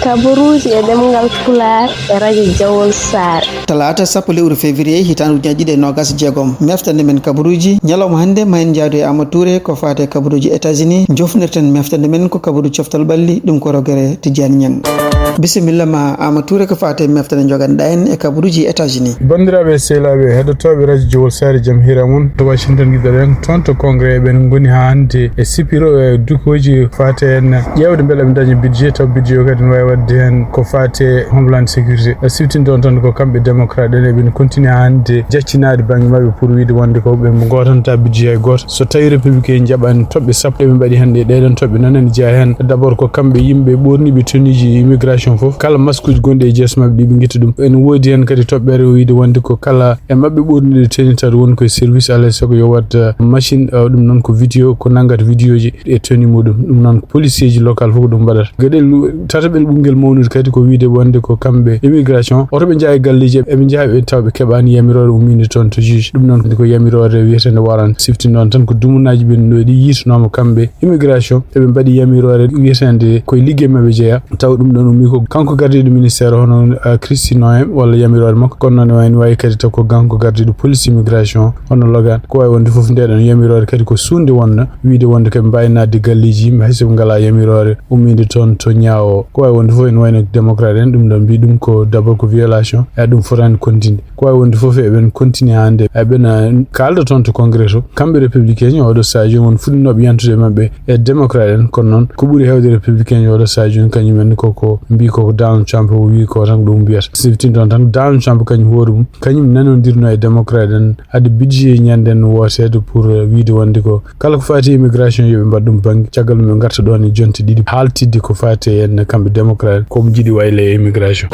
Kaburuji e ɗemngal Pulaar e radio Jawol Sare. Talata sappo lewru février hitande ujunaje ɗiɗi e nogas jeegom meftande men kabaruji ñalawma hande ma en jaadu e Amadou Touré ko fate kabaruji États-Unis jofnirten meftande men ko kabaru coftal balli ɗum ko rogere Tidiane Niang. Bisimilla ma Amadou Touré ko fate meftande joganɗa en e kabaruji États-Unis. Bandiraɓe sehlaɓe heɗotoɓe radio Jawol Sare jaam hiramon to Washington giɗɗoɗen toon to congrès ɓen goni ha hande e sipiro e dukoji fate en ƴewde beele ɓe daña budget taw budget o kadi ne wawi wadde hen ko fate homeland sécurité siftinde on tan ko kamɓe démocrate en eɓen continue hande jaccinade banggue mabɓe pour wiide wonde ko ɓe gotanta budget hay goto so tawi républicain jaɓani toɓɓe sappo eɓe mbaɗi hande ɗeɗon toɓɓe noon en jeeya hen d' abord ko kamɓe yimɓe ɓorniɓe tenue immigration foof kala masque uji gonɗi e jees mabɓe ɗi ɓe guitta ɗum en woodi hen kadi toɓɓere wiide wonde ko kala e mabɓe ɓorniɗe tenue tawde woni koye service alay saago yo wat machine ɗum noon ko vidéo ko nanggata vidéo ji e tenue muɗum ɗum noon policier ji local fof ɗum mbaɗata gueɗel tataɓel ɓuggel mawnude kadi ko wiide wonde ko kamɓe immigration otoɓe jaa e galleji eɓe jaa ɓe taw ɓe keɓani yamirore umminde toon to juge ɗum noon ko yamirore wiyetende warante siftinde on tan ko dumunaji ɓennuɗi yiitanoma kamɓe immigration eɓe mbaɗi yamirore wiyetende koye ligguey mabɓe jeeya taw ɗum ɗon ummi ko kanko gardiɗo ministére hono Christine Noem walla yamirore makko kono noon wayno wawi kadi taw ko kanko gardiɗo police immigration hono logan ko wawi wonde foof ndeɗon yamirore kadi ko sunde wonna wiide wonde koɓe mbawi nadde galleji yimɓe hayso ɓe ngala yamirore umminde toon to ñaawo ko wawi wonde foof en wayno démocrate en ɗum ɗon mbi ɗum ko d' abord ko violation e ɗum fotani continde ko wawi wonde foof eɓen continue hande eɓen kalda toon to congrès to kamɓe républicain oɗo sadio won fuɗɗinoɓe yantude mabɓe e démocrate en kono noon ko ɓuuri hewde républicain oɗo sadio kañumen koko mbi koko Donald Trump o wi ko tan ɗum mbiyata siftinde on tan Donald Trump kañum hoore mum kañum nanodirno e démocrate en hade budget ñanden wotede pour wiide wonde ko kala ko fati immigration yoɓe mbaɗa ɗum banggue caggal ɗum ɓe garta ɗon e jonte ɗiɗi haaltidde ko fati en kamɓe démocrate komo jiiɗi wayle e immigration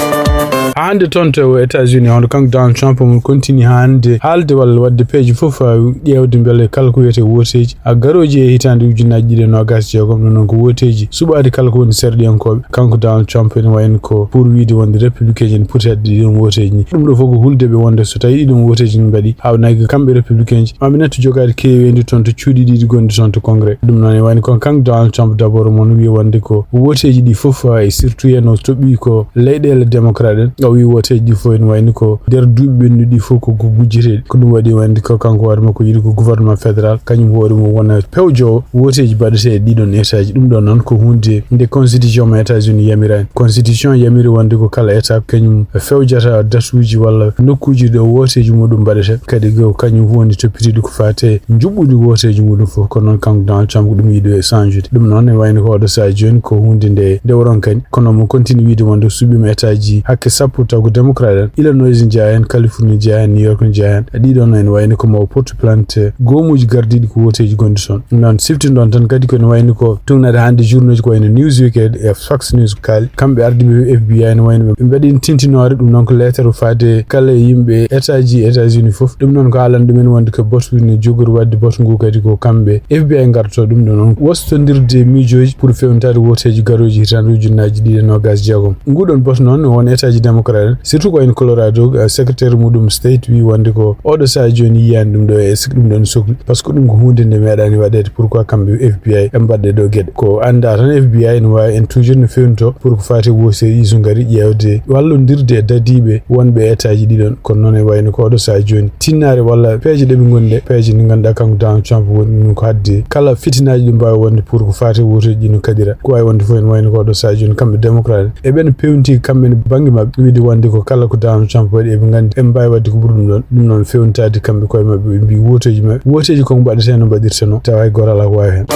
hande toon to États-Unis hono kanko Donald Trump mo continue hande haalde walla wadde peeje foof ƴewde beele kala ko wiyete woteji a garoji e hitande ujunaji ɗiɗi e nogas jeegom ɗum noon ko woteji suɓade kala ko woni serɗiyankoɓe kanko Donald Trump ene wayno ko pour wiide wonde républicain en poti hedde ɗiɗon woteji ni ɗum ɗo fof ko huldeɓe wonde so tawi ɗiɗon woteji ni mbaɗi hawnaki kamɓe républicain ji maɓe netto jogade kewendi toon to cuuɗi ɗiɗi gonɗi toon to congrès ɗum noon e wayno kon kanko Donald Trump d' abord mon wi wonde ko woteji ɗi fof e surtout hen o toɓɓi ko leyɗele démocrate en o wi woteji ɗi fof ene wayno ko nder duuɓi ɓennuɗi fof ko gujjeteɗi ko ɗum waɗi wande ko kanko hoore makko yiɗi ko gouvernement fédéral kañum hoore mum wona pewjo woteji baɗete e ɗiɗon état ji ɗum ɗon noon ko hunde nde constitution ma États-Unis yamirani constitution yamiri wonde ko kala étape kañum fewjata datuji walla nokkuji ɗo woteji muɗum mbaɗete kadi kañum woni toppitiɗi ko fate juɓɓude woteji muɗum fof ko noon kanko Donald Trump ko ɗum yiiɗi e change ɗum noon e wayno ko oɗo sa joni ko hunde nde dewron kani kono mo continue wiide wonde suɓima état ji hakke sappo taw ko démocrate en Illinois jeeya hen Californie jeeya hen New York jeeya hen ɗiɗon en wayno ko mo porte plainte goomuji gardiɗi ko woteji gonɗi toon noon siftindon tan kadi kono wayno ko tugnade hande journée ji ko wayno Newsweek e Fox News kaali kamɓe ardiɓe FBI ne wayno ɓe mbaɗi tintinore ɗum noon ko lettere fade kala yimɓe état ji États-Unis foof ɗum noon ko haalande ɗumen wonde ko botu ne jogori wadde botu ngu kadi ko kamɓe FBI garto ɗum ɗo noon wostodirde miijoji pour fewnitade woteji garoji hitande ujunaji ɗiɗi e nogas jeegom nguɗon botu noon won état ji démocrate en surtout ko wayno Colorado secrétaire muɗum state wi wonde ko oɗo sa joni yiyani ɗum ɗo e ɗum ɗon sohli par ce que ɗum ko hunde nde meeɗani waɗede pourquoi kamɓe FBI ɓe mbaɗɗe ɗo gueɗe ko anda tan FBI ne wawi en toujours no fewnito pour ko fati woseji so gari ƴewde wallodirde e dadiɓe wonɓe état ji ɗiɗon kono noon e wayno ko oɗo sa joni tinnare walla peeje ɗeɓe gonɗe peeje ɗe ganduɗa kanko Donald Trump woni ɗum ko hadde kala fitinaji ɗi mbawi wonde pour ko fati woteji ɗi no kadira ko wawi wonde fof en wayno ko oɗo sa joni kamɓe démocrate eɓen pewnti kamɓe banggue mabɓe wiide wonde ko kala ko Donald Trump waɗi eɓe gandi eɓe mbawi wadde ko ɓuuri ɗum ɗon fewnitade kamɓe koye mabɓe ɓe mbi woteji koko mbaɗete no mbaɗirte no tawa hay goto ala ko wawi hen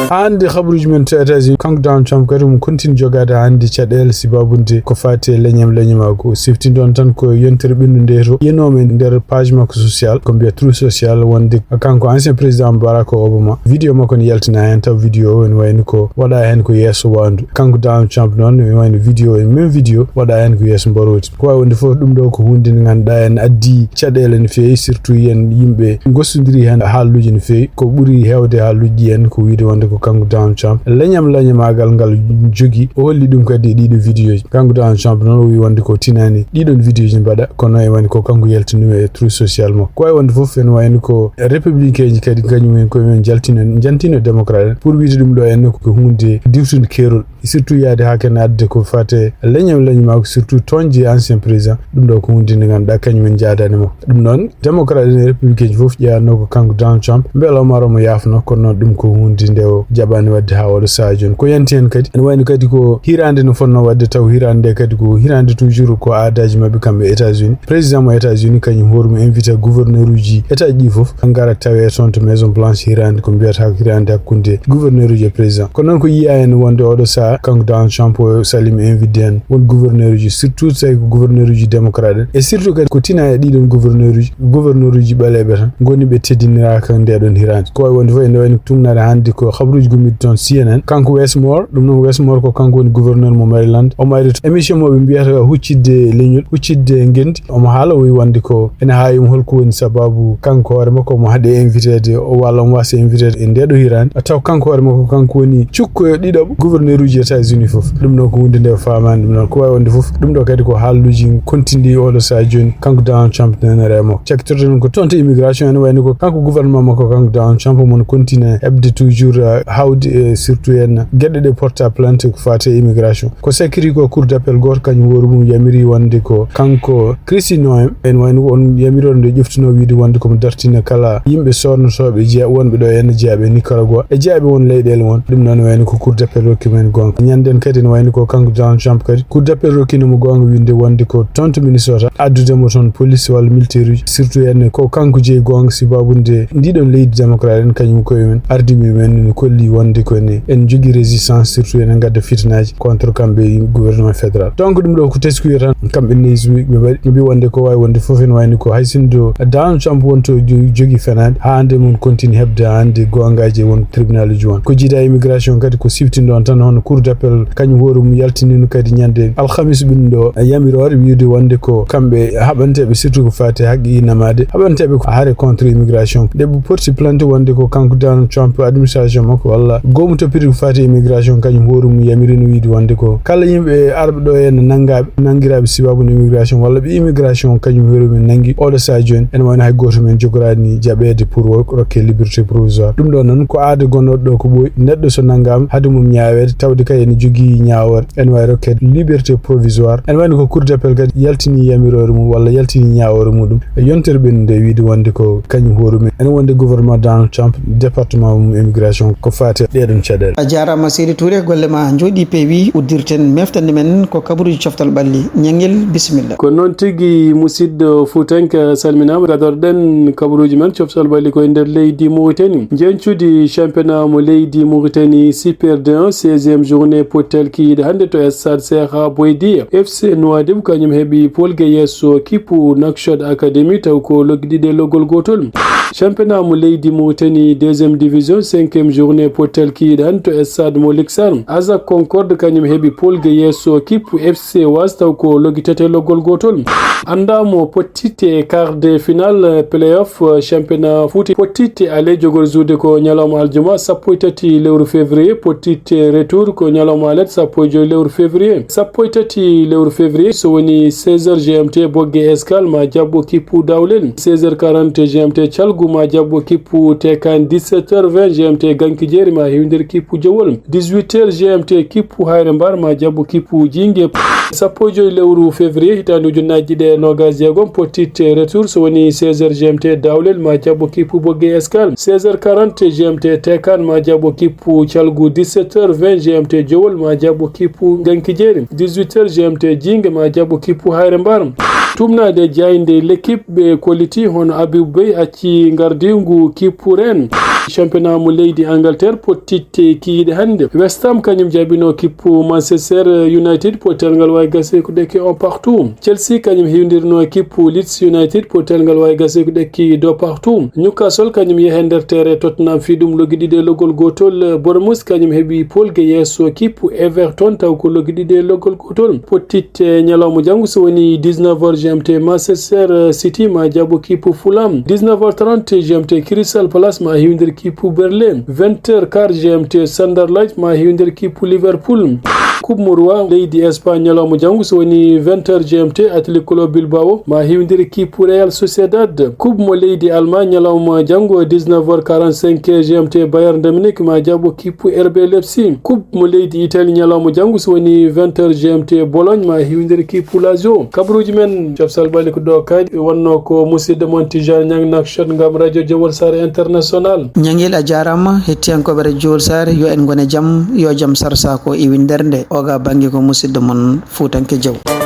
hande habaruji men to États-Unis kanko Donald Trump kadi mo continue jogade hande caɗele sibabude ko fati leñam ko siftinde on tan ko yontere ɓendu nde to yenoma e nder page makko social ko mbiya true social wonde kanko ancien président Barack Obama vidéo makko ne yaltina hen taw vidéo o ne wayno ko waɗa hen ko yesso wandu kanko Donald Trump noon ne wayno vidéo en même vidéo waɗa hen ko yesso mboroti ko wawi wonde foof ɗum ɗo ko hunde nde ganduɗa en addi caɗele no fewi surtout yen yimɓe gossodiri hen haalluji no fewi ko ɓuuri hewde haalluji en ko wiide wonde ko kanko Donald Trump leñamagal ngal jogi o holli ɗum kadi e ɗiɗo vidéo ji kanko Donald Trump noon o wi wonde ko tinani ɗiɗon vidéo ji mbaɗa kono e wayno ko kanko yaltinumi e true social mo ko wawi wonde foof en wayno ko républicain ji kadi kañumen koyemen jantino démocrate pour wiide ɗum ɗo en ko hunde diwtude keerol surtout yaade haken adde ko fate leñam ko surtout tonji ancien président dum do ko hundinde ganda kanyum en jaadani mo dum non démocrate et républicain fof jaano ko kanko Donald Trump mbelo maro mo yafno ko non dum ko hundinde o jabani wadde ha wado sajon ko yanti en kadi en wayno kadi ko hirande no fonno wadde taw hirande kadi ko hirande toujours ko aadaji mabbe kambe États-Unis président mo États-Unis kanyum hormo invité gouverneur uji état ji fof ngara tawe ton to maison blanche hirande ko biata hirande hakkunde gouverneur uji président ko non ko yiya en wonde odo sa kanko Donald Trump salim invité won gouverneur uji surtout say ko gouverneur uji démocrate et surtout kadi ko tina e didon gouverneur uji balebe tan goni be teddinira kan de don hirande ko wonde fo en wayno tumnare hande ko khabruji gumid ton CNN kanko Westmore dum non Westmore ko kanko woni gouverneur mo Maryland o mayri émission mo be biata huccidde leñol huccidde ngendi o mo haala wi wande ko ene haayum holko woni sababu kanko hoore makko mo hade invité o walla mo wasi invité e ndedo hirande taw kanko hoore makko kanko woni cukko dido gouverneur uji États-Unis fof dum non ko hunde nde faamande dum non ko way wonde fof dum do kadi ko haaluji kontindi o do sa joni kanko Donald Trump nenere mo cektorto non ko tonto immigration en wayno ko kanko gouvernement makko kanko Donald Trump mon continue hebde toujours hawde surtout en gedde de porta plainte ko fate immigration ko sekiri ko cour d'appel gor kanyum worum yamiri wonde ko kanko Christine en wayno on yamiro de joftuno wiide wonde ko dartina kala yimbe sornotobe je wonbe do en jaabe Nicaragua e jaabe won leydel won dum non wayno ko cour d'appel rokki men gonga nyanden kadi en wayno ko kanko Donald Trump kadi cour d'appel rokki no mo gonga winde wonde ko tonto Minnesota addude mo ton police wal militaire surtout en ko kanko je gonga sibabunde ndidon leydi démocrate en kanyum ko men ardi men kolli wonde ko en jogi résistance surtout en gadda fitnaji contre kambe gouvernement fédéral donc dum do ko teskuyo tan kambe neeswi be wonde ko way wonde fofen wayni ko haysindo Donald Trump wonto jogi fenade hande mun continue hebde hande gongaje won tribunal juwan ko jida immigration kadi ko siftindo tan hono cour d'appel kanyum worum yaltinino kadi nyande alkhamis bindo yamirore wiide wonde ko kambe habantebe surtout ko fate haqi namade habantebe ko hare contre immigration debbo porti plainte wonde ko kanko Donald Trump administration makko walla gomu to piri ko fate immigration kanyum worum yamirino wiide wonde ko kala yimbe arbe do en nangirabe sibabu immigration walla be immigration kanyum worum nangi odo sa joni en wona hay goto men jogorani jabede pour rokke liberté provisoire dum do non ko aade gonnodo ko boy neddo so nangam hade mum nyaawede tawde kay en jogi nyaawor en way rokke liberté provisoire en wani ko cour d'appel kadi yaltini yamirore mum walla yaltini nyaawore mudum yontere ben de wiide wonde ko kanyum horume en wonde gouvernement Donald Trump département mum immigration ko fate dedon cadel a jarama Seydi Touré golle ma jodi pewi uddirten meftande men ko kaburuji coftal balli nyangel bismillah ko non tigi musiddo futanka salminama gadorden kaburuji men coftal balli ko nder leydi Mauritanie jencudi championnat mo leydi Mauritanie Super D1 16e journée potel kiide hande to stade Serha Boydia FC Nouadhibou kanyum hebi polge yesso kipu Nakshot Academy taw ko logdide logol gotol championnat mo leydi Mauritanie 2e division 5e journée potel kiide hande to stade Molik Sarr Azak Concorde kanyum hebi polge yesso kipu FC Was taw ko logitete logol gotol andamo potite quart de finale playoff championnat fouti potite ale jogol zude ko nyalom aljuma sappoitati lewru février potite retour ko nyalom alet sappoijo lewru février sappoitati lewru février so woni 16h GMT bogge escal ma jabbo kipu dawlen 16h40 GMT calgu ma jabbo kipu tekan 17h20 GMT ganki jeri ma hiwdir kipu jawol 18h GMT kipu hayre mbar ma jabbo kipu jinge sappoijo lewru février hitande ujunnaji de nogas jegom potite retour so woni 16h GMT dawlen ma jabbo kipu bogge escal 16h40 GMT tekan ma jabbo kipu calgu 17h20 GMT jowol ma jabbo kipu ganki jeri 18h GMT jinge ma jabbo kipu hayre mbar tumnade jayinde l'équipe be quality hono Abibou Bey acci ngardingu kippuren championnat mo leydi Angleterre pottitte kiide hande West Ham kanyum jabino kippu Manchester United potel ngal way gase ko deke on partout Chelsea kanyum hiwdirno kippu Leeds United potel ngal way gase ko deke do partout Newcastle kanyum yehender tere Tottenham fidum logidide logol gotol Bournemouth kanyum hebi polge yesso kippu Everton taw ko logidide logol gotol pottitte nyalomo jangu so woni 19h GMT Manchester City ma jabo kippu Fulham 19h30 GMT Crystal Palace ma hiwdir kipu Berlin 20h quart GMT Sunderland ma hiwdir kipu Liverpool. Coupe Murwa leydi Espagne mo jangu so woni 20h GMT Athletic Club Bilbao ma hiwdir kipu Real Sociedad. Coupe mo leydi Allemagne mo jangu 19h45 GMT Bayern de Munich ma jabo kipu RB Leipzig. Coupe mo leydi Italie mo jangu so woni 20h GMT Bologne ma hiwdir kipu Lazio. Kabruji men Jofsal Bali ko do kadi wonno ko musidde mon Tijan Nyang nak shot ngam radio Jawol Sare International. Nyangel a jarama hettiyankoɓe radio Jawol Sare yo en gone jam yo jam sarsa ko iwindernde oga bangi ko musidde mon Fuutanke Jaw.